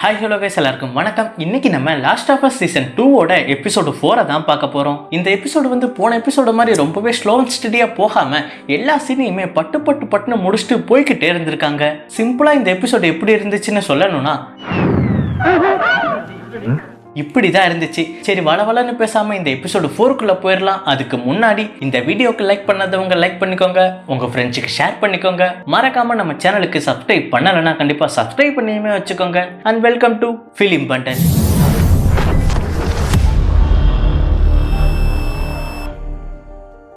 Hi hello guys, எல்லாருக்கும் வணக்கம். இன்னைக்கு நம்ம லாஸ்ட் ஆஃப் அஸ் சீசன் 2ஓட எபிசோடு 4 தான் பார்க்க போகிறோம். இந்த எபிசோடு வந்து போன எபிசோடு மாதிரி ரொம்பவே ஸ்லோ அண்ட் ஸ்டடியாக போகாமல் எல்லா சீனையுமே பட்டுன்னு முடிச்சுட்டு போய்கிட்டே இருந்திருக்காங்க. சிம்பிளாக இந்த எபிசோடு எப்படி இருந்துச்சுன்னு சொல்லணும்னா இப்படி தான் இருந்துச்சு. சரி, வளவலன்னு பேசாமல் இந்த எபிசோடு 4க்குள்ளே போயிடலாம். அதுக்கு முன்னாடி இந்த வீடியோக்கு லைக் பண்ணாதவங்க லைக் பண்ணிக்கோங்க, உங்கள் ஃப்ரெண்ட்ஸுக்கு ஷேர் பண்ணிக்கோங்க. மறக்காமல் நம்ம சேனலுக்கு சப்ஸ்கிரைப் பண்ணலைன்னா கண்டிப்பாக சப்ஸ்கிரைப் பண்ணியுமே வச்சுக்கோங்க. And welcome to film button.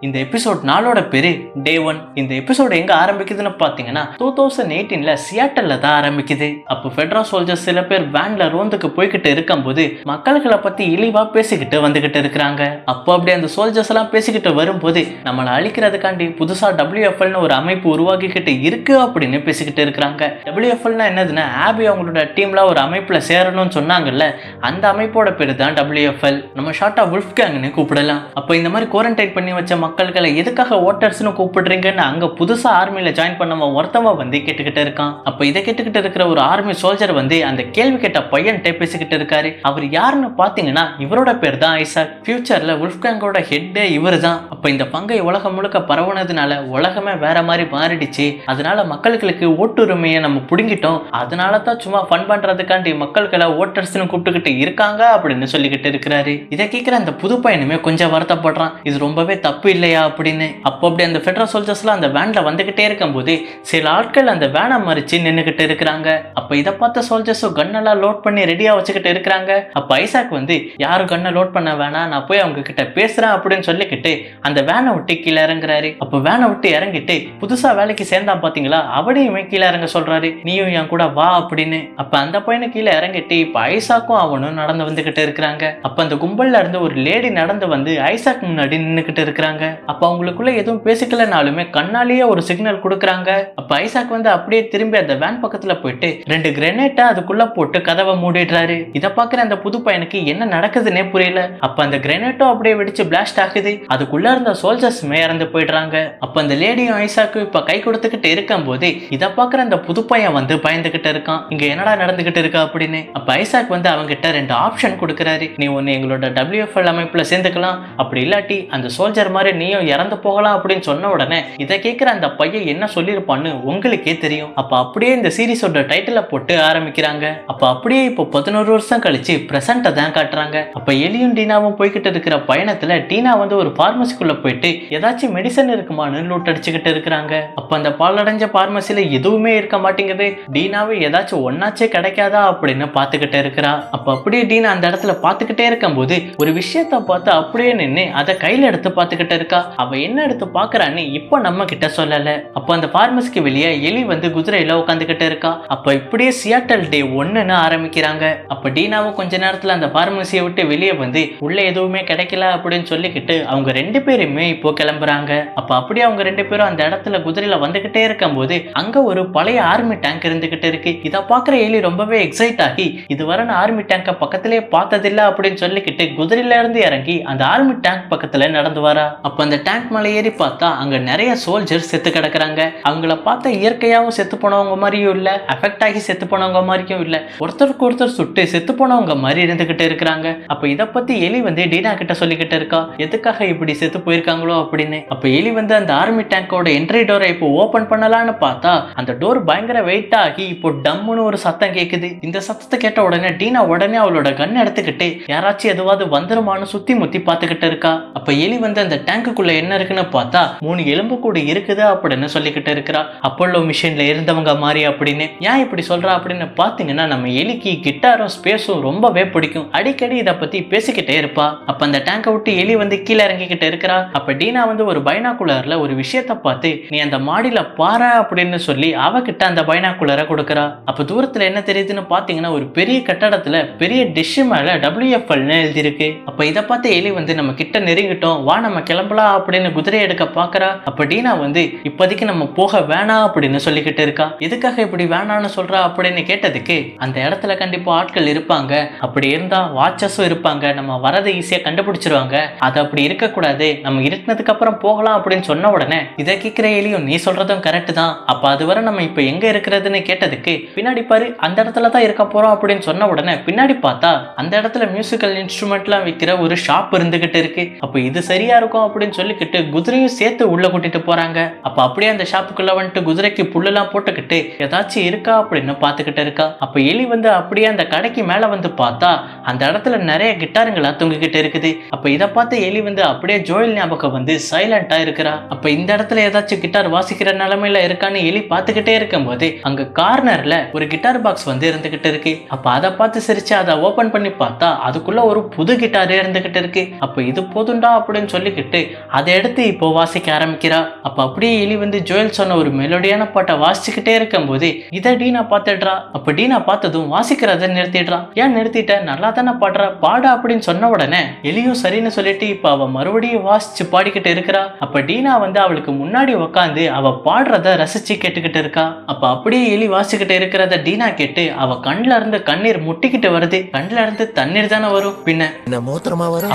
இந்த எபிசோட் 4ஓட பேரு டே 1. இந்த எபிசோட் எங்க ஆரம்பிக்குதுன்னு பாத்தீங்கன்னா 2018ல சியாட்டல்ல தான் ஆரம்பிக்குது. அப்போ ஃபெடரல் சோல்ஜர்ஸ் சில பேர் வேன்ல ரோந்துக்கு போய்கிட்டு இருக்கும்போது மக்கள்களை பத்தி இழிவா பேசிக்கிட்டு வந்துகிட்டு இருக்கிறாங்க. அப்போ அப்படியே அந்த சோல்ஜர்ஸ் எல்லாம் பேசிக்கிட்டு வரும்போது நம்மளை அழிக்கிறதுக்காண்டி புதுசா WFLன்னு ஒரு அமைப்பு உருவாக்கிக்கிட்டு இருக்கு அப்படின்னு பேசிக்கிட்டு இருக்கிறாங்க. WFLனா என்னதுன்னா, ஆபி அவங்களோட டீம்ல ஒரு அமைப்புல சேரணும்னு சொன்னாங்கல்ல, அந்த அமைப்போட பேரு தான் WFL. நம்ம ஷார்ட்டா வுல்ஃப் கேங்னு கூப்பிடலாம். அப்போ இந்த மாதிரி குவாரண்டைன் பண்ணி வச்ச மக்கள்களை எதுக்காக ஓட்டர்ஸ்னு கூப்பிடுறீங்கன்னு அங்க புதுசா ஆர்மியில ஜாயின் பண்ணவன் ஒருத்தவன் வந்து கேட்டுக்கிட்டு இருக்கான். அப்ப இதை கேட்டுக்கிட்டு இருக்கிற ஒரு ஆர்மி சோல்ஜர் வந்து அந்த கேள்வி கேட்ட பையன்கிட்ட பேசிக்கிட்டு இருக்காரு. அவர் யாருன்னு பாத்தீங்கன்னா இவரோட பேர் தான் ஐசாக். ஃபியூச்சர்ல வுல்ஃப்கேங்கோட ஹெட்டே இவரு தான். அப்ப இந்த பங்கை உலகம் முழுக்க பரவுனதுனால உலகமே வேற மாதிரி மாறிடுச்சு. அதனால மக்களுக்கு ஓட்டுரிமையை நம்ம புடுங்கிட்டோம். அதனால தான் சும்மா ஃபன் பண்றதுக்காண்டி மக்கள்களை ஓட்டர்ஸ்னு கூப்பிட்டுக்கிட்டு இருக்காங்க அப்படின்னு சொல்லிக்கிட்டு இருக்கிறாரு. இதை கேட்கிற அந்த புது பையனுமே கொஞ்சம் வருத்தப்படுறான். இது ரொம்பவே தப்பு இல்லையா அப்படின்னு. அப்போ அப்படி அந்த ஃபெடரல் சோல்ஜர்ஸ்லாம் அந்த வேன்ல வந்துகிட்டே இருக்கும்போது சில ஆட்கள் அந்த வேனை மறிச்சு நின்னுகிட்டு இருக்கிறாங்க. அப்ப இதை பார்த்த சோல்ஜர்ஸும் கன்னெல்லாம் லோட் பண்ணி ரெடியா வச்சுக்கிட்டு இருக்கிறாங்க. அப்ப ஐசாக் வந்து யாரும் கண்ணை லோட் பண்ண வேணாம், நான் போய் அவங்க கிட்ட பேசுறேன் அப்படின்னு சொல்லிக்கிட்டு அந்த வேனை விட்டு கீழே இறங்குறாரு. அப்ப வேனை விட்டு இறங்கிட்டு புதுசா வேலைக்கு சேர்ந்தான் பாத்தீங்களா, அவனையுமே கீழே இறங்க சொல்றாரு. நீயும் என் கூட வா அப்படின்னு. அப்ப அந்த பையனு கீழே இறங்கிட்டு இப்ப ஐசாக்கும் அவனும் நடந்து வந்துகிட்டு இருக்கிறாங்க. அப்ப அந்த கும்பல்ல இருந்து ஒரு லேடி நடந்து வந்து ஐசாக் முன்னாடி நின்னுகிட்டு இருக்கிறாங்க. அப்ப அவங்களுக்குள்ள எதுவும் பேசிக்கலனாலுமே கண்ணாலேயே ஒரு சிக்னல் கொடுக்குறாங்க. அப்ப ஐசாக் வந்து அப்படியே திரும்பி அந்த வேன் பக்கத்துல போயிட்டு 2 கிரெனேட்டை அதுக்குள்ள போட்டு கதவை மூடிடுறாரு. இதை பாக்குற அந்த புது பையனுக்கு என்ன நடக்குதுன்னே புரியல. அப்ப அந்த கிரெனேட்டோ அப்படியே வெடிச்சு பிளாஸ்ட் ஆகுது. அதுக்குள்ள இருந்த சோல்ஜர்ஸ்மே இறந்து போயிடுறாங்க. அப்ப அந்த லேடியும் ஐசாக்கும் இப்ப கை கொடுத்துக்கிட்டு இருக்கும் போது இதை பாக்குற அந்த புது பையன் வந்து பயந்துகிட்டு இருக்கான், இங்க என்னடா நடந்துகிட்டு இருக்கா அப்படின்னு. அப்ப ஐசாக் வந்து அவங்க கிட்ட 2 ஆப்ஷன் கொடுக்குறாரு. நீ ஒன்னு எங்களோட WFL அமைப்புல சேர்ந்துக்கலாம், அப்படி இல்லாட்டி அந்த சோல்ஜர் மாதிரி நீயும் இறந்து போகலாம் அப்படின்னு சொன்ன உடனே இதை கேட்கிற அந்த பையன் என்ன சொல்லியிருப்பான்னு உங்களுக்கே தெரியும். அப்ப அப்படியே இந்த சீரிஸோட டைட்டிலை போட்டு ஆரம்பிக்கிறாங்க. அப்ப அப்படியே இப்போ 11 வருஷம் கழிச்சு பிரசன்ட்டை தான் காட்டுறாங்க. அப்ப எலியும் டீனாவும் போய்கிட்டு இருக்கிற பயணத்துல டீனா வந்து ஒரு பார்மசிக்குள்ள போயிட்டு ஏதாச்சும் மெடிசன் இருக்குமான்னு லூட் அடிச்சுக்கிட்டு இருக்கிறாங்க. அப்ப அந்த பாலடைஞ்ச பார்மசில எதுவுமே இருக்க மாட்டேங்குது. டீனாவே ஏதாச்சும் ஒன்னாச்சே கிடைக்காதா அப்படின்னு பாத்துக்கிட்டு இருக்கிறா. அப்ப அப்படியே டீனா அந்த இடத்துல பாத்துக்கிட்டே இருக்கும் போது ஒரு விஷயத்த பார்த்து அப்படியே நின்று அதை கையில எடுத்து பாத்துக்கிட்டு இருக்கா. அவ என்ன எடுத்து பாக்குறான்னு இப்ப நம்ம கிட்ட சொல்லல. அப்ப அந்த பார்மசிக்கு வெளியே எலி வந்து குதிரையில உட்காந்துக்கிட்டு இருக்கா. அப்ப இப்படியே சியாட்டல் டே 1ன்னு ஆரம்பிக்கிறாங்க. அப்ப டீனாவும் கொஞ்ச நேரத்துல அந்த பார்மசியை விட்டு வெளியே வந்து உள்ள எதுவுமே கிடைக்கல அப்படின்னு சொல்லிக்கிட்டு அவங்க 2 பேருமே இப்போ கிளம்புறாங்க. அப்ப அப்படியே அவங்க 2 பேரும் அந்த இடத்துல குதிரையில வந்துகிட்டே இருக்கும் போது அங்க ஒரு பழைய ஆர்மி டேங்க் இருந்துகிட்டு இருக்கு. இதை பாக்குற எலி ரொம்பவே எக்ஸைட் ஆகி இதுவரை நான் ஆர்மி டேங்க பக்கத்திலே பார்த்ததில்லை அப்படின்னு சொல்லிக்கிட்டு குதிரையில இருந்து இறங்கி அந்த ஆர்மி டேங்க் பக்கத்துல நடந்து வரா. அப்ப அந்த டேங்க் மேலே ஏறி பார்த்தா அங்க நிறைய சோல்ஜர்ஸ் செத்து கிடக்குறாங்க. அவங்கள பார்த்தா இயற்கையாகவும் செத்து போனவங்க மாதிரியும் இல்ல, அஃபெக்ட் ஆகி செத்து போனவங்க மாதிரியும் இல்ல, ஒருத்தருக்கு ஒருத்தர் சுட்டு செத்து போனவங்க மாதிரி இருந்துகிட்டு இருக்கிறாங்க. அப்ப இதை பத்தி எலி வந்து டீனா கிட்ட சொல்லிக்கிட்டு இருக்கா, எதுக்காக இப்படி செத்து போயிருக்காங்களோ அப்படின்னு. அப்ப எலி வந்து அந்த ஆர்மி டேங்கோட என்ட்ரி டோரை இப்போ ஓபன் பண்ணலான்னு பார்த்தா அந்த டோர் பயங்கர வெயிட் ஆகி இப்போ டம்முன்னு ஒரு சத்தம் கேக்குது. இந்த சத்தத்தை கேட்ட உடனே டீனா உடனே அவளோட கன் எடுத்துக்கிட்டு யாராச்சும் எதுவாது வந்துருமான்னு சுத்தி முத்தி பார்த்துக்கிட்டு இருக்கா. அப்ப எலி வந்து அந்த டேங்குக்குள்ள என்ன இருக்குன்னு பார்த்தா 3 எலும்பு கூட இருக்குது அப்படின்னு சொல்லிக்கிட்டு இருக்கிறா. அப்போலோ மிஷின்ல இருந்தவங்க மாதிரி அப்படின்னு. ஏன் இப்படி சொல்றா அப்படின்னு பாத்தீங்கன்னா நம்ம எலிக்கு கிட்டாரும் ஸ்பேஸும் ரொம்பவே பிடிக்கும். அடிக்கடி இதை பத்தி பேசிக்கிட்டே இருப்பா. அப்ப அந்த டேங்கை விட்டு எலி வந்து கீழே இறங்கிக்கிட்டு இருக்கிறா. அப்ப டீனா வந்து ஒரு பைனாகுலர்ல ஒரு விஷயத்த பார்த்து நீ அந்த மாடியில பாரா அப்படின்னு சொல்லி அவகிட்ட அந்த பைனாகுலரை கொடுக்கறா. அப்ப தூரத்துல என்ன தெரியுதுன்னு பாத்தீங்கன்னா ஒரு பெரிய கட்டடத்துல பெரிய டிஷ் மேல WFLன்னு எழுதிருக்கு. அப்ப இதை பார்த்து எலி வந்து நம்ம கிட்ட நெருங்கிட்டோம், வா நம்ம கிளம்ப கிளம்பலாம் அப்படின்னு குதிரை எடுக்க பாக்குறா. அப்ப டீனா வந்து இப்போதைக்கு நம்ம போக வேணாம் அப்படின்னு சொல்லிக்கிட்டு இருக்கா. எதுக்காக இப்படி வேணான்னு சொல்றா அப்படின்னு கேட்டதுக்கு அந்த இடத்துல கண்டிப்பா ஆட்கள் இருப்பாங்க, அப்படி இருந்தா வாட்சஸும் இருப்பாங்க, நம்ம வரதை ஈஸியா கண்டுபிடிச்சிருவாங்க, அது அப்படி இருக்க கூடாது, நம்ம இருட்டினதுக்கு அப்புறம் போகலாம் அப்படின்னு சொன்ன உடனே இதை கேட்கிற எலியும் நீ சொல்றதும் கரெக்ட் தான், அப்ப அதுவரை நம்ம இப்ப எங்க இருக்கிறதுன்னு கேட்டதுக்கு பின்னாடி பாரு அந்த இடத்துல தான் இருக்க போறோம் அப்படின்னு சொன்ன உடனே பின்னாடி பார்த்தா அந்த இடத்துல மியூசிக்கல் இன்ஸ்ட்ருமெண்ட்லாம் விற்கிற ஒரு ஷாப் இருந்துகிட்டு இருக்கு. அப்ப இது சரியா இருக்கும் அப்படின்னு சொல்லிக்கிட்டு குதிரையும் சேர்த்து உள்ள கூட்டிட்டு போறாங்க. அப்ப அப்படியே அந்த ஷாப்புக்குள்ள வந்துட்டு குதிரைக்கு புல்லுலாம் போட்டுக்கிட்டு ஏதாச்சும் இருக்கா அப்படின்னு பாத்துக்கிட்டு இருக்கா. அப்ப எலி வந்து அப்படியே அந்த கடைக்கு மேல வந்து பார்த்தா அந்த இடத்துல நிறைய கிட்டாருங்களா தொங்கிக்கிட்டு இருக்குது. அப்ப இதை பார்த்த எலி வந்து அப்படியே ஜோயல் ஞாபகம் வந்து சைலண்டா இருக்கிறா. அப்ப இந்த இடத்துல ஏதாச்சும் கிட்டார் வாசிக்கிற நிலைமையில இருக்கான்னு எலி பார்த்துக்கிட்டே இருக்கும் போது அங்க கார்னர்ல ஒரு கிட்டார் பாக்ஸ் வந்து இருந்துகிட்டு இருக்கு. அப்ப அதை பார்த்து சிரிச்சு அதை ஓபன் பண்ணி பார்த்தா அதுக்குள்ள ஒரு புது கிட்டாரே இருந்துகிட்டு இருக்கு. அப்ப இது போதுண்டா அப்படின்னு சொல்லிக்கிட்டு அதை எடுத்து இப்போ வாசிக்க ஆரம்பிக்கிறா. அப்ப அப்படியே எலி வந்து ஜோயல் சொன்ன ஒரு மெலோடியான பாட்டை வாசிச்சுக்கிட்டே இருக்கும் போது இதை டீனா பார்த்துடுறா. அப்ப டீனா பார்த்ததும் வாசிக்கிறத நிறுத்திடுறா. ஏன் நிறுத்திட்ட, நல்லா தானே பாடுற, பாட அப்படின்னு சொன்ன உடனே எலியும் சரின்னு சொல்லிட்டு இப்ப அவ மறுபடியும் வாசிச்சு பாடிக்கிட்டு இருக்கிறா. அப்ப டீனா வந்து அவளுக்கு முன்னாடி உட்காந்து அவ பாடுறத ரசிச்சு கேட்டுக்கிட்டு இருக்கா. அப்ப அப்படியே எலி வாசிக்கிட்டு இருக்கிறத டீனா கேட்டு அவ கண்ணுல இருந்து கண்ணீர் முட்டிக்கிட்டு வருது. கண்ணுல இருந்து தண்ணீர் தானே வரும், பின்ன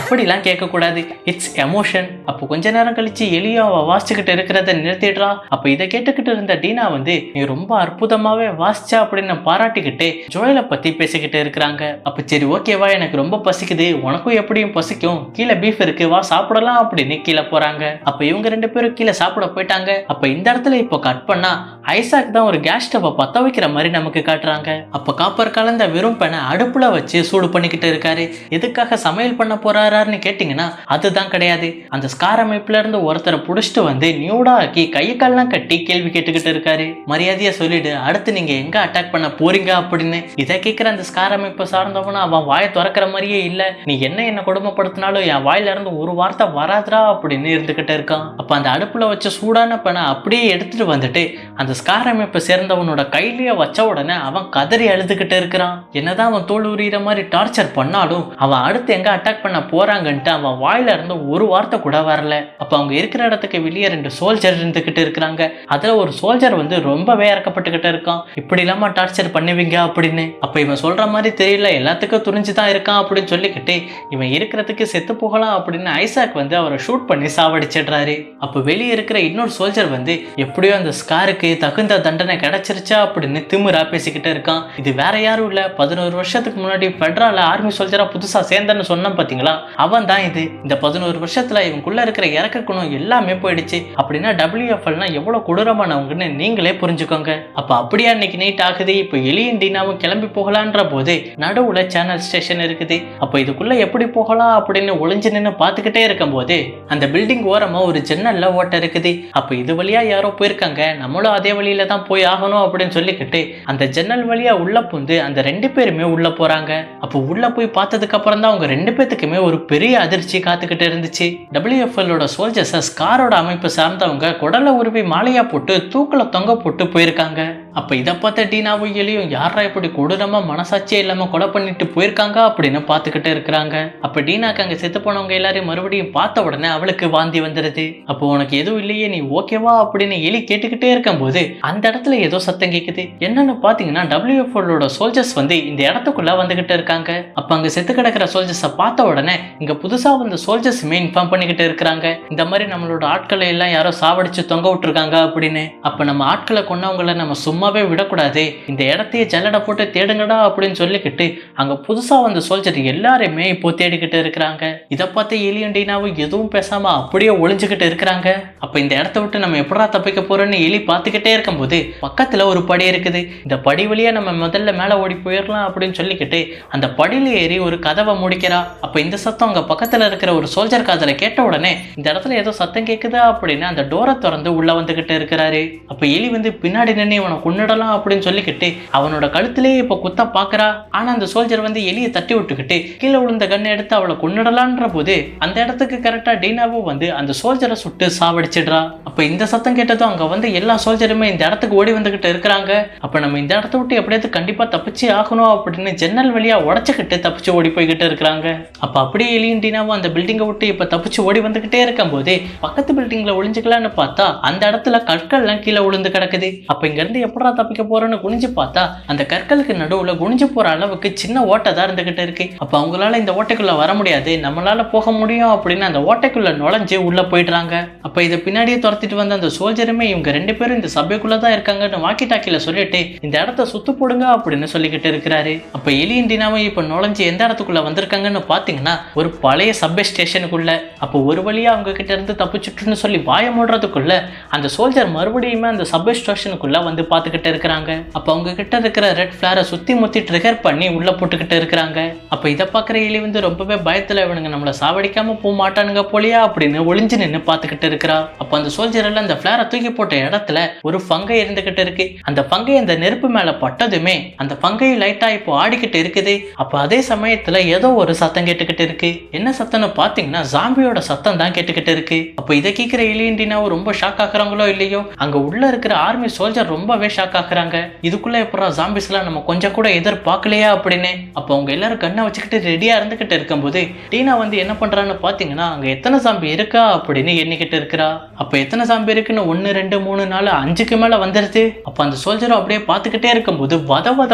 அப்படிலாம் கேட்க கூடாது, இட்ஸ் எமோஷன். அப்போ கொஞ்ச நேரம் கழிச்சு எலியும் அவ வாசிச்சுக்கிட்டு இருக்கிறத நிறுத்திடுறா. அப்ப இதை கேட்டுக்கிட்டு இருந்த டீனா வந்து நீ ரொம்ப அற்புதமாவே வாசிச்சா அப்படின்னு பாராட்டிக்கிட்டு ஜோயலை பத்தி பேசிக்கிட்டு இருக்கிறாங்க. அப்ப சரி ஓகேவா, எனக்கு ரொம்ப பசிக்குது, உனக்கும் எப்படியும் பசிக்கும், கீழே பீஃப் இருக்கு வா சாப்பிடலாம் அப்படின்னு கீழே போறாங்க. அப்ப இவங்க ரெண்டு பேரும் கீழே சாப்பிட போயிட்டாங்க. அப்ப இந்த இடத்துல இப்போ கட் பண்ணா ஐசாக் தான் ஒரு கேஸ் ஸ்டவ் பத்த வைக்கிற மாதிரி நமக்கு காட்டுறாங்க. அப்ப காப்பர் கலந்த வெறும் பெண்ணை அடுப்புல வச்சு சூடு பண்ணிக்கிட்டு இருக்காரு. எதுக்காக சமையல் பண்ண போறாருன்னு கேட்டீங்கன்னா அதுதான் கிடையாது, அந்த ஸ்கார் அமைப்புல இருந்து ஒருத்தரை புடிச்சிட்டு வந்து நியூடா ஆக்கி கையக்கால்லாம் கட்டி கேள்வி கேட்டுக்கிட்டு இருக்காரு. மரியாதையா சொல்லிடு அடுத்து நீங்க எங்க அட்டாக் பண்ண போறீங்க அப்படின்னு. இதை கேட்கிற அந்த ஸ்கார் அமைப்பை சார்ந்தவனா அவன் வாயை திறக்கிற மாதிரியே இல்ல, நீ என்ன கொடுமைப்படுத்தினாலும் என் வாயில இருந்து ஒரு வார்த்தை வராதா அப்படின்னு இருந்துகிட்டு இருக்கான். அப்ப அந்த அடுப்புல வச்ச சூடான பெண்ணை அப்படியே எடுத்துட்டு வந்துட்டு அந்த ஸ்கார் அமைப்பை சேர்ந்தவனோட கையிலேயே வச்ச உடனே அவன் கதறி அழுதுகிட்டு இருக்கிறான். என்னதான் அவன் தோல் உரியிற மாதிரி டார்ச்சர் பண்ணாலும் அவன் அடுத்து எங்க அட்டாக் பண்ண போறாங்கன்ட்டு அவன் வாயில இருந்து ஒரு வார்த்தை கூட வரல. அப்ப அவங்க இருக்கிற இடத்துக்கு வெளியே 2 சோல்ஜர் இருந்துகிட்டு இருக்கிறாங்க. அதுல ஒரு சோல்ஜர் வந்து ரொம்பவே இறக்கப்பட்டுக்கிட்டு இருக்கான். இப்படி இல்லாம டார்ச்சர் பண்ணுவீங்க அப்படின்னு. அப்ப இவன் சொல்ற மாதிரி தெரியல, எல்லாத்துக்கும் துணிஞ்சுதான் இருக்கான் அப்படின்னு சொல்லிக்கிட்டு இவன் இருக்கிறதுக்கு செத்து போகலாம் அப்படின்னு ஐசாக் வந்து அவரை ஷூட் பண்ணி சாவடிச்சிடுறாரு. அப்ப வெளியே இருக்கிற இன்னொரு சோல்ஜர் வந்து எப்படியோ அந்த ஸ்காருக்கு தகுந்த தண்டனை கிடைச்சிருச்சா அப்படின்னு திமிரா பேசிக்கிட்டு இருக்கான். இது வேற யாரும் இல்ல, 11 வருஷத்துக்கு முன்னாடி பெட்ரால ஆர்மி சோல்ஜரா புதுசா சேர்ந்தன்னு சொன்ன பாத்தீங்களா, அவன் தான் இது. இந்த 11 வருஷத்துல இவனுக்குள்ள இருக்கிற இறக்க குணம் எல்லாமே போயிடுச்சு. அப்படின்னா WFLனா எவ்வளவு கொடூரமானவங்கன்னு நீங்களே புரிஞ்சுக்கோங்க. அப்ப அப்படியே அன்னைக்கு நைட் ஆகுது. இப்ப எலியும் டீனாவும் கிளம்பி போகலான்ற போது நடுவுல சேனல் ஸ்டேஷன் இருக்குது. அப்ப இதுக்குள்ள எப்படி போகலாம் அப்படின்னு ஒளிஞ்சு நின்று பாத்துக்கிட்டே இருக்கும் போது அந்த பில்டிங் ஓரமா ஒரு ஜன்னல்ல ஓட்டை இருக்குது. அப்ப இது வழியா யாரோ போயிருக்காங்க, நம்மளும் அதே வழியில தான் போய் ஆகணும் அப்படின்னு சொல்லிக்கிட்டு அந்த ஜன்னல் வழியா உள்ள புந்து அந்த 2 பேருமே உள்ள போறாங்க. அப்போ உள்ள போய் பார்த்ததுக்கு அப்புறம் தான் அவங்க 2 பேத்துக்குமே ஒரு பெரிய அதிர்ச்சி காத்துக்கிட்டு இருந்துச்சு. WFLோட சோல்ஜர்ஸ் ஸ்காரோட அமைப்பு சார்ந்தவங்க குடலை உருவி மாலையா போட்டு தூக்கல தொங்க போட்டு போயிருக்காங்க. அப்ப இதை பார்த்த டீனாவும் எலியும் யாரா இப்படி கொடூரமா மனசாட்சியே இல்லாம கொலை பண்ணிட்டு போயிருக்காங்க அப்படின்னு பாத்துக்கிட்டு இருக்கிறாங்க. அப்ப டீனாக்கு அங்க செத்து போனவங்க எல்லாரையும் மறுபடியும் பார்த்த உடனே அவளுக்கு வாந்தி வந்துருது. அப்போ உனக்கு எதுவும் இல்லையே, நீ ஓகேவா அப்படின்னு எலி கேட்டுக்கிட்டே இருக்கும் போது அந்த இடத்துல ஏதோ சத்தம் கேக்குது. என்னன்னு பாத்தீங்கன்னா WFLோட சோல்ஜர்ஸ் வந்து இந்த இடத்துக்குள்ள வந்துகிட்டு இருக்காங்க. அப்ப அங்க செத்து கிடக்கிற சோல்ஜர்ஸை பார்த்த உடனே இங்க புதுசா வந்த சோல்ஜர்ஸுமே இன்ஃபார்ம் பண்ணிக்கிட்டு இருக்கிறாங்க, இந்த மாதிரி நம்மளோட ஆட்களை எல்லாம் யாரோ சாவடிச்சு தொங்க விட்டுருக்காங்க அப்படின்னு. அப்ப நம்ம ஆட்களை கொண்டவங்களை நம்ம சும்மாவே விடக்கூடாது, இந்த இடத்தையே ஜல்லடை போட்டு தேடுங்கடா அப்படின்னு சொல்லிக்கிட்டு அங்க புதுசா வந்த சோல்ஜர் எல்லாருமே இப்போ தேடிக்கிட்டு இருக்கிறாங்க. இதை பார்த்து எலியும் டீனாவும் எதுவும் பேசாம அப்படியே ஒளிஞ்சுக்கிட்டு இருக்கிறாங்க. அப்ப இந்த இடத்த விட்டு நம்ம எப்படா தப்பிக்க போறோம்னு எலி பார்த்துக்கிட்டே இருக்கும்போது பக்கத்துல ஒரு படி இருக்குது. இந்த படி வழியா நம்ம முதல்ல மேல ஓடி போயிடலாம் அப்படின்னு சொல்லிக்கிட்டு அந்த படியில ஏறி ஒரு கதவை முடிக்கிறா. அப்ப இந்த சத்தம் அங்க பக்கத்துல இருக்கிற ஒரு சோல்ஜர் காதுல கேட்ட உடனே இந்த இடத்துல ஏதோ சத்தம் கேக்குதா அப்படின்னு அந்த டோரை திறந்து உள்ள வந்துகிட்டு இருக்கிறாரு. அப்ப எலி வந்து பின்னாடி நின்று இவனை கொன்னுடலாம் அப்படின்னு சொல்லிக்கிட்டு அவனோட கழுத்திலேயே இப்ப குத்த பாக்குறா. ஆனா அந்த சோல்ஜர் வந்து எலியை தட்டி விட்டுக்கிட்டு கீழே விழுந்த கண்ணை எடுத்து அவளை கொன்னுடலான்ற போது அந்த இடத்துக்கு கரெக்டா டீனாவும் வந்து அந்த சோல்ஜரை சுட்டு சாவடிச்சிடுறா. அப்ப இந்த சத்தம் கேட்டதும் அங்க வந்து எல்லா சோல்ஜருமே இந்த இடத்துக்கு ஓடி வந்துகிட்டு இருக்கிறாங்க. அப்ப நம்ம இந்த இடத்த விட்டு எப்படியாவது கண்டிப்பா தப்பிச்சு ஆகணும் அப்படின்னு ஜன்னல் வழியா உடச்சுக்கிட்டு தப்பிச்சு ஓடி போய்கிட்டு இருக்கிறாங்க. அப்ப அப்படியே எலியும் டீனாவும் அந்த பில்டிங்கை விட்டு இப்ப தப்பிச்சு ஓடி வந்துகிட்டே இருக்கும் போதே பக்கத்து பில்டிங்ல ஒளிஞ்சுக்கலான்னு பார்த்தா அந்த இடத்துல கற்கள்லாம் கீழே விழுந்து கிடக்குது. அப்ப இங்க இருந்து எப்படா தப்பிக்க போறோன்னு குனிஞ்சு பார்த்தா அந்த கற்களுக்கு நடுவுல குனிஞ்சு போற அளவுக்கு சின்ன ஓட்டை தான் இருந்துகிட்டு இருக்கு. அப்ப அவங்களால இந்த ஓட்டைக்குள்ள வர முடியாது, நம்மளால போக முடியும் அப்படின்னு அந்த ஓட்டைக்குள்ள நுழைஞ்சு உள்ள போயிடுறாங்க. அப்ப இதை பின்னாடியே துரத்திட்டு வந்த அந்த சோல்ஜருமே இவங்க 2 பேரும் இந்த சபைக்குள்ள தான் இருக்காங்கன்னு வாக்கி டாக்கில சொல்லிட்டு இந்த இடத்த சுத்து போடுங்க அப்படின்னு சொல்லிக்கிட்டு இருக்கிறாரு. அப்ப எலியும் டீனாவும் இப்ப நுழைஞ்சு எந்த இடத்துக்குள்ள வந்திருக்காங்கன்னு பாத்தீங்கன்னா ஒரு பழைய சப்வே ஸ்டேஷனுக்குள்ள. அப்போ ஒரு வழியா அவங்க கிட்ட இருந்து தப்பிச்சுட்டுன்னு சொல்லி வாய மூடுறதுக்குள்ள அந்த சோல்ஜர் மறுபடியுமே அந்த சப்வே ஸ்டேஷனுக்குள்ள வந்து பாத்துக்கிட்டு இருக்கிறாங்க. அப்ப அவங்க கிட்ட இருக்கிற ரெட் ஃபிளாரை சுத்தி முத்தி ட்ரிகர் பண்ணி உள்ள போட்டுக்கிட்டு இருக்கிறாங்க. அப்ப இதை பாக்குற எலி வந்து ரொம்பவே பயத்துல இவனுங்க நம்மள சாவடிக்காம போக மாட்டானுங்க போலியா அப்படின்னு ஒளிஞ்சு நின்று பாத்துக்கிட்டு இருக்கிறா. அப்ப அந்த சோல்ஜர் எல்லாம் அந்த ஃபிளாரை தூக்கி போட்ட இடத்துல ஒரு ஃபங்கை இருந்துகிட்டு இருக்கு. அந்த ஃபங்கை அந்த நெருப்பு மேல பட்டதுமே அந்த ஃபங்கை லைட்டா இப்போ ஆடிக்கிட்டு இருக்குது. அப்ப அதே சமயத்துல ஏதோ ஒரு சத்தம் கேட்டுக்கிட்டு இருக்கு. என்ன சத்தம்னு பாத்தீங்கன்னா ஜாம்பியோட சத்தம் தான் கேட்டுக்கிட்டு இருக்கு. அப்ப இதை கேட்கிற எலியும் டீனாவும் ரொம்ப ஷாக் ஆகுறாங்களோ இல்லையோ அங்க உள்ள இருக்கிற ஆர்மி சோல்ஜர் ரொம்பவே ஷாக் ஆகுறாங்க. இதுக்குள்ள எப்படா ஜாம்பிஸ் எல்லாம் நம்ம கொஞ்சம் கூட எதிர்பார்க்கலையா அப்படின்னு. அப்ப அவங்க எல்லாரும் கண்ணை வச்சுக்கிட்டு ரெடியா இருந்துகிட்டு இருக்கும்போது டீனா வந்து என்ன பண்றான்னு பாத்தீங்கன்னா அங்க எத்தனை ஜாம்பி இருக்கா அப்படின்னு எண்ணிக்கிட்டு இருக்கிறா. அப்ப எத்தனை ஜாம்பி இருக்குன்னு 1 2 3 4 5க்கு மேல வந்துருது. அப்ப அந்த சோல்ஜரும் அப்படியே பாத்துக்கிட்டே இருக்கும்போது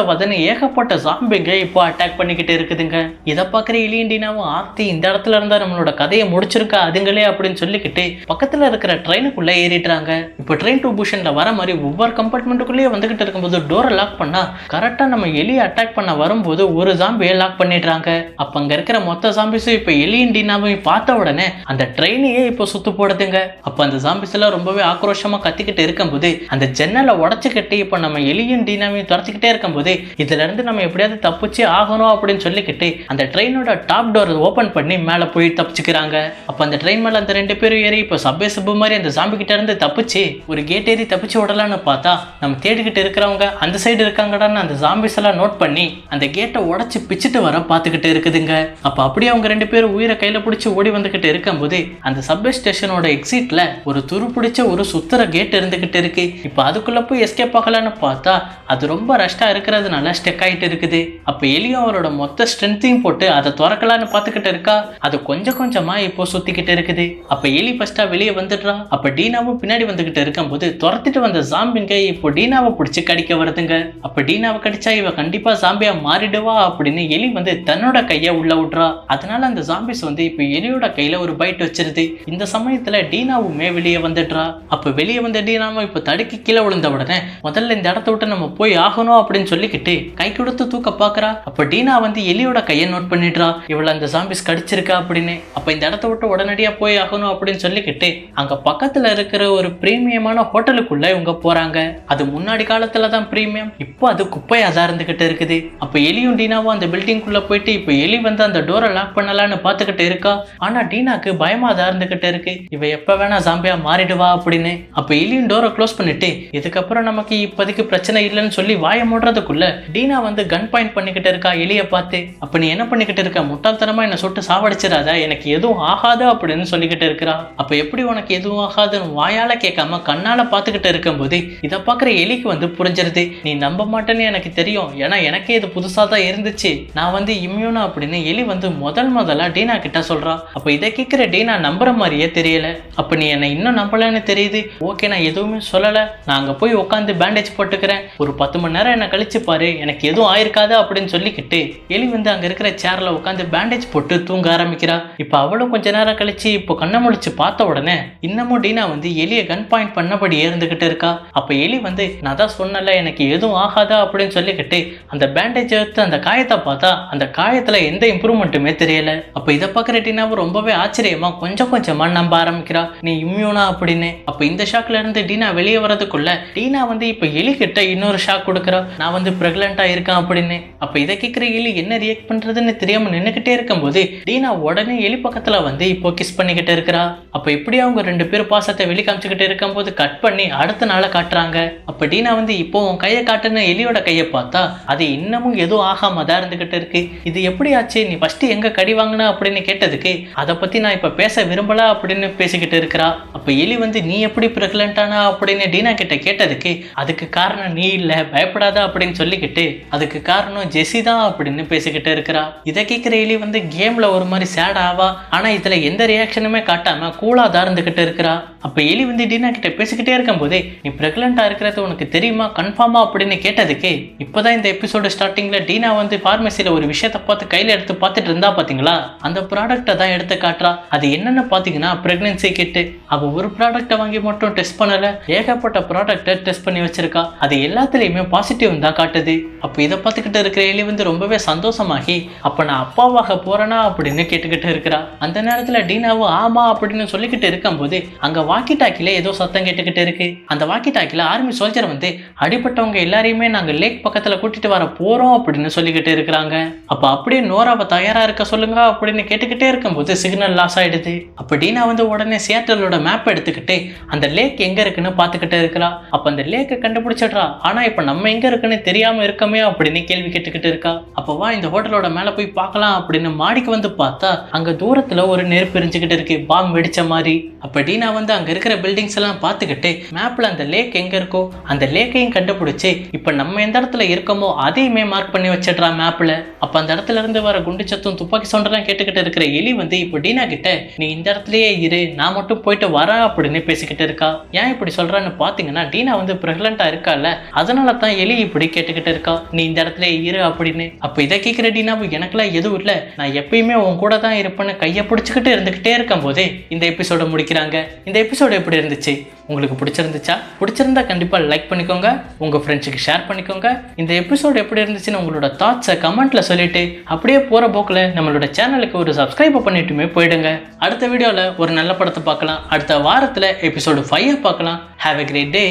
வதன்னு ஏகப்பட்ட ஜாம்பிங்க இப்போ அட்டாக் பண்ணிக்கிட்டு இருக்குதுங்க. இதை பாக்குற எலியும் டீனாவும் ஆர்த்தி இந்த இடத்துல இருந்தா நம்மளோட கதையை முடிச்சிருக்கா அதுங்களே அப்படின்னு சொல்லிக்கிட்டு பக்கத்துல இருக்கிற ட்ரெயினுக்குள்ள ஏறிடுறாங்க. இப்போ ட்ரெயின் டு பூஷன்ல வர மாதிரி ஒவ்வொரு கம்பார்ட்மெண்ட்டுக்குள்ளேயே வந்துகிட்டு இருக்கும்போது டோரை லாக் பண்ணா கரெக்டா நம்ம எலியை அட்டாக் பண்ண வரும்போது ஒரு ஜாம்பியை லாக் பண்ணிடுறாங்க. அப்ப அங்க இருக்கிற மொத்த ஜாம்பிஸும் இப்ப எலியும் டீனாவையும் பார்த்த உடனே அந்த ட்ரெயினையே இப்போ சுத்து போடுதுங்க. அப்ப அந்த ஜாம்பிஸ் எல்லாம் ரொம்பவே ஆக்ரோஷமா கத்திக்கிட்டு இருக்கும்போது அந்த ஜன்னலை உடச்சுக்கிட்டு இப்ப நம்ம எலியும் டீனாவையும் துரத்திக்கிட்டே இருக்கும்போது இதுல இருந்து நம்ம எப்படியாவது தப்பிச்சு ஆகணும் அப்படின்னு சொல்லிக்கிட்டு அந்த ட்ரெயினோட டாப் டோர் ஓபன் பண்ணி மேல போய் தப்பிச்சுக்கிறாங்க. அப்ப அந்த ட்ரெயின் மேல அந்த 2 பேரும் ஏறி இப்ப சப்வே சப்பு மாதிரி அந்த ஜாம்பி கிட்ட இருந்து தப்பிச்சு ஒரு கேட் ஏறி தப்பிச்சு விடலான்னு பார்த்தா நம்ம தேடிக்கிட்டு இருக்கிறவங்க அந்த சைடு இருக்காங்கடான்னு அந்த ஜாம்பிஸ் எல்லாம் நோட் பண்ணி அந்த கேட்டை உடச்சு பிச்சுட்டு வர பாத்துக்கிட்டு இருக்குதுங்க. அப்ப அப்படியே அவங்க 2 பேரும் உயிரை கையில பிடிச்சி ஓடி வந்துகிட்டு இருக்கும்போது அந்த சப்வே ஸ்டேஷனோட எக்ஸிட்ல ஒரு துரு பிடிச்ச ஒரு சுத்தர கேட் இருந்துகிட்டு இருக்கு. இப்ப அதுக்குள்ள போய் எஸ்கேப் ஆகலான்னு பார்த்தா அது ரொம்ப ரஷ்டா இருக்கிறதுனால ஸ்டெக் ஆயிட்டு இருக்குது. அப்ப எலியும் அவரோட மொத்த ஸ்ட்ரென்த்தையும் போட்டு அதை திறக்கலான்னு பாத்துக்கிட்டு இருக்கா. அது கொஞ்சம் கொஞ்சமா இப்போ சுத்திக்கிட்டு இருக்குது. அப்ப எலி ஃபர்ஸ்டா வெளியே வந்துடுறா. அப்ப டீனாவும் பின்னாடி வந்துகிட்டு இருக்கும்போது துரத்திட்டு வந்த ஜாம்பிங்க இப்போ டீனாவை பிடிச்சி கடிக்க வருதுங்க. அப்ப டீனாவை கடிச்சா இவ கண்டிப்பா ஜாம்பியா மாறிடுவா அப்படின்னு எலி வந்து தன்னோட கைய உள்ள விடுறா. அதனால அந்த ஜாம்பிஸ் வந்து இப்ப எலியோட கையில ஒரு பைட் வச்சிருது. இந்த சமயத்துல டீனாவுமே வெளியே வந்துடுறா. அப்ப வெளியே வந்த டீனாவும் இப்ப தடுக்கி கீழே விழுந்த உடனே முதல்ல இந்த இடத்த விட்டு நம்ம போய் ஆகணும் அப்படின்னு சொல்லிக்கிட்டு கை கொடுத்து தூக்க பாக்குறா. அப்ப டீனா வந்து எலியோட கையை நோட் பண்ணிடுறா இவள அந்த ஜாம்பிஸ் கடிச்சிருக்கா அப்படின்னு. அப்ப இந்த இடத்த விட்டு உடனடியா போய் ஆகணும் அப்படின்னு சொல்லிக்கிட்டு அங்க பக்கத்துல இருக்கிற ஒரு பிரீமியமான ஹோட்டலுக்குள்ள இவங்க போறாங்க. அது முன்னாடி காலத்துலதான் பிரீமியம், இப்போ அது குப்பையா தான் இருந்துகிட்டு இருக்குது. அப்ப எலியும் டீனாவும் அந்த பில்டிங்குள்ள போயிட்டு இப்ப எலி வந்து அந்த டோரை லாக் பண்ணலான்னு பாத்துக்கிட்டு இருக்கா. ஆனா டீனாக்கு பயமா தான் இருந்துகிட்டு இருக்கு, இவ எப்ப வேணா ஜாம்பியா மாறிடுவா அப்படின்னு. அப்ப எலியும் டோரை க்ளோஸ் பண்ணிட்டு இதுக்கப்புறம் நமக்கு இப்போதைக்கு பிரச்சனை இல்லைன்னு சொல்லி வாய மூடுறதுக்குள்ள டீனா வந்து கன் பாயிண்ட் பண்ணிக்கிட்டு இருக்கா எலியை பார்த்து. அப்ப நீ என்ன பண்ணிக்கிட்டு இருக்க, முட்டாள்தனமா என்ன சுட்டு சாவடிச்சிடாத, எனக்கு எதுவும் ஆகாது அப்படின்னு சொல்லிக்கிட்டு இருக்கிறா. அப்ப எப்படி உனக்கு எதுவும் ஆகாதுன்னு வாயால கேட்காம கண்ணால பாத்துக்கிட்டு இருக்கும்போது இதை பாக்குற எலிக்கு வந்து புரிஞ்சிருது. நீ நம்ப மாட்டேன்னு எனக்கு தெரியும், ஏன்னா எனக்கே இது புதுசா தான் இருந்துச்சு, நான் வந்து இம்யூனா அப்படின்னு எலி வந்து முதலா டீனா கிட்ட சொல்றா. அப்ப இதை கேட்கிற டீனா நம்புற மாதிரியே தெரியல. அப்ப நீ என்ன இன்னும் நம்பலன்னு தெரியுது, ஓகே நான் எதுவுமே சொல்லல, நான் அங்க போய் உட்காந்து பேண்டேஜ் போட்டுக்கிறேன், ஒரு 10 மணி நேரம் என்ன கழிச்சு பாரு, எனக்கு எதுவும் ஆயிருக்காது அப்படின்னு சொல்லிக்கிட்டு எலி வந்து அங்க இருக்கிற சேர்ல உட்காந்து பேண்டேஜ் போட்டு தூங்க ஆரம்பிக்கிறா. இப்ப அவளும் கொஞ்ச நேரம் கழிச்சு இப்போ கண்ணை முழிச்சு பார்த்த உடனே இன்னமும் டீனா வந்து எலியை கன் பாயிண்ட் பண்ணபடியே இருந்துகிட்டு இருக்கா. அப்ப எலி வந்து நான் தான் சொன்னல எனக்கு எதுவும் ஆகாதா அப்படின்னு சொல்லிக்கிட்டு அந்த பேண்டேஜ் எடுத்து அந்த காயத்தை பார்த்தா அந்த காயத்துல எந்த இம்ப்ரூவ்மெண்ட்டுமே தெரியல. அப்ப இதை பாக்குற டீனாவும் ரொம்பவே ஆச்சரியமா கொஞ்சம் கொஞ்சமா நம்ப ஆரம்பிக்கிறா, நீ இம்யூனா அப்படின்னு. அப்ப இந்த ஷாக்ல இருந்து டீனா வெளியே வரதுக்குள்ள டீனா வந்து இப்ப எலி கிட்ட இன்னொரு ஷாக் கொடுக்குறா, நான் வந்து பிரெக்னண்டா இருக்கேன் அப்படின்னு. அப்ப இதை கேட்கிற எலி என்ன ரியாக்ட் பண்றதுன்னு தெரியாம நின்னுக்கிட்டே இருக்கும்போது டீனா உடனே எலி பக்கத்துல வந்து இப்போ கிஸ் பண்ணிக்கிட்டு இருக்கிறா. அப்ப இப்படி அவங்க 2 பேரும் பாசத்தை வெளி காமிச்சுக்கிட்டு இருக்கும்போது கட் பண்ணி அடுத்த நாளை காட்டுறாங்க. அப்ப அப்ப டீனா வந்து இப்போ உன் கையை காட்டுன எலியோட கையை பார்த்தா அது இன்னமும் எதுவும் ஆகாம தான் இருந்துகிட்டு இருக்கு. இது எப்படி ஆச்சு, நீ ஃபர்ஸ்ட் எங்க கடி வாங்கின அப்படின்னு கேட்டதுக்கு அதை பத்தி நான் இப்ப பேச விரும்பல அப்படின்னு பேசிக்கிட்டு இருக்கிறா. அப்ப எலி வந்து நீ எப்படி பிரெக்னன்டானா அப்படின்னு டீனா கிட்ட கேட்டதுக்கு அதுக்கு காரணம் நீ இல்ல, பயப்படாத அப்படின்னு சொல்லிக்கிட்டு அதுக்கு காரணம் ஜெஸி தான் அப்படின்னு பேசிக்கிட்டு இருக்கிறா. இதை கேட்கிற எலி வந்து கேம்ல ஒரு மாதிரி சேட் ஆவா, ஆனா இதுல எந்த ரியாக்ஷனுமே காட்டாம கூலா தான் இருந்துகிட்டு இருக்கிறா. அப்ப எலி வந்து டீனா கிட்ட பேசிக்கிட்டே இருக்கும் போதே நீ பிரெக்னண்டா இருக்கிறது உனக்கு தெரியுமா, கன்ஃபார்மா அப்படின்னு கேட்டதுக்கு இப்பதான் இந்த எபிசோடு ஸ்டார்டிங்ல டீனா வந்து பார்மசியில ஒரு விஷயத்த பார்த்து கையில எடுத்து பார்த்துட்டு இருந்தா பாத்தீங்களா, அந்த ப்ராடக்டை தான் எடுத்து காட்டுறா. அது என்னன்னு பாத்தீங்கன்னா பிரெக்னன்சி கிட்டு. அவ ஒரு ப்ராடக்டை வாங்கி மட்டும் டெஸ்ட் பண்ணல, ஏகப்பட்ட ப்ராடக்டை டெஸ்ட் பண்ணி வச்சிருக்கா. அது எல்லாத்துலயுமே பாசிட்டிவ் தான் காட்டுது. அப்ப இதை பார்த்துக்கிட்டு இருக்கிற எலி வந்து ரொம்பவே சந்தோஷமாகி அப்ப நான் அப்பாவாக போறேனா அப்படின்னு கேட்டுக்கிட்டு இருக்கிறா. அந்த நேரத்துல டீனாவும் ஆமா அப்படின்னு சொல்லிக்கிட்டு இருக்கும் போது அங்க வாக்கி டாக்கில ஏதோ சத்தம் கேட்டுக்கிட்டு இருக்கு. அந்த வாக்கி டாக்கில ஆர்மி சோல்ஜர் வந்து அடிப்பட்டவங்க எல்லாரையுமே நாங்க லேக் பக்கத்துல கூட்டிட்டு வர போறோம் அப்படின்னு சொல்லிக்கிட்டு இருக்கிறாங்க. அப்ப அப்படியே நோராவை தயாரா இருக்க சொல்லுங்க அப்படின்னு கேட்டுக்கிட்டே இருக்கும்போது சிக்னல் லாஸ் ஆயிடுது. அப்ப டீனா வந்து உடனே சியாட்டலோட மேப் எடுத்துக்கிட்டு அந்த லேக் எங்க இருக்குன்னு பாத்துக்கிட்டு இருக்கிறா. அப்ப அந்த லேக்கை கண்டுபிடிச்சிடுறா. ஆனா இப்ப நம்ம எங்க இருக்குன்னு தெரியாம இருக்கமே அப்படின்னு கேள்வி கேட்டுக்கிட்டு இருக்கா. அப்ப வா இந்த ஹோட்டலோட மேல போய் பார்க்கலாம் அப்படின்னு மாடிக்கு வந்து பார்த்தா அங்க தூரத்துல ஒரு நெருப்பு எரிஞ்சுக்கிட்டு இருக்கு, பாம் வெடிச்ச மாதிரி. அப்ப டீனா வந்து அங்க இருக்கிற பில்டிங்ஸ் எல்லாம் பார்த்துக்கிட்டு மேப்ல அந்த லேக் எங்க இருக்கோ அந்த லேக்கையும் கண்டுபிடிச்சு இப்ப நம்ம எந்த இடத்துல இருக்கோமோ அதையுமே மார்க் பண்ணி வச்சிடுறா மேப்ல. அப்ப அந்த இடத்துல இருந்து வர குண்டு சத்தம் துப்பாக்கி சவுண்டெல்லாம் கேட்டுக்கிட்டு இருக்கிற எலி வந்து இப்போ டீனா கிட்ட நீ இந்த இடத்துலயே இரு, நான் மட்டும் போயிட்டு வரேன் அப்படின்னு பேசிக்கிட்டு இருக்கா. ஏன் இப்படி சொல்றான்னு பாத்தீங்கன்னா டீனா வந்து பிரெக்னண்டா இருக்கால, அதனால தான் எலி இப்படி கேட்டுக்கிட்டு இருக்கா, நீ இந்த இடத்துல இரு அப்படின்னு. அப்ப இதை கேட்கிற டீனாவும் எனக்குலாம் எதுவும் இல்லை, நான் எப்பயுமே உன் கூட தான் இருப்பேன்னு கையை பிடிச்சிக்கிட்டு இருந்துகிட்டே இருக்கும் போதே இந்த எபிசோட முடிக்கிறாங்க. இந்த எபிசோடு எப்படி இருந்துச்சு, உங்களுக்கு பிடிச்சிருந்துச்சா? பிடிச்சிருந்தா கண்டிப்பா லைக் பண்ணிக்கோங்க, உங்க ஃப்ரெண்ட்ஸுக்கு ஷேர் பண்ணிக்கோங்க. இந்த எபிசோடு எப்படி இருந்துச்சுன்னு உங்களோட தாட்ஸை கமெண்ட்ல சொல்லிட்டு அப்படியே போற போக்குல நம்மளோட சேனலுக்கு ஒரு சப்ஸ்கிரைப் பண்ணிட்டுமே போயிடுங்க. அடுத்த வீடியோல ஒரு நல்ல படத்தை பார்க்கலாம். அடுத்த வாரத்துல எபிசோடு 5 பார்க்கலாம். Have a great day.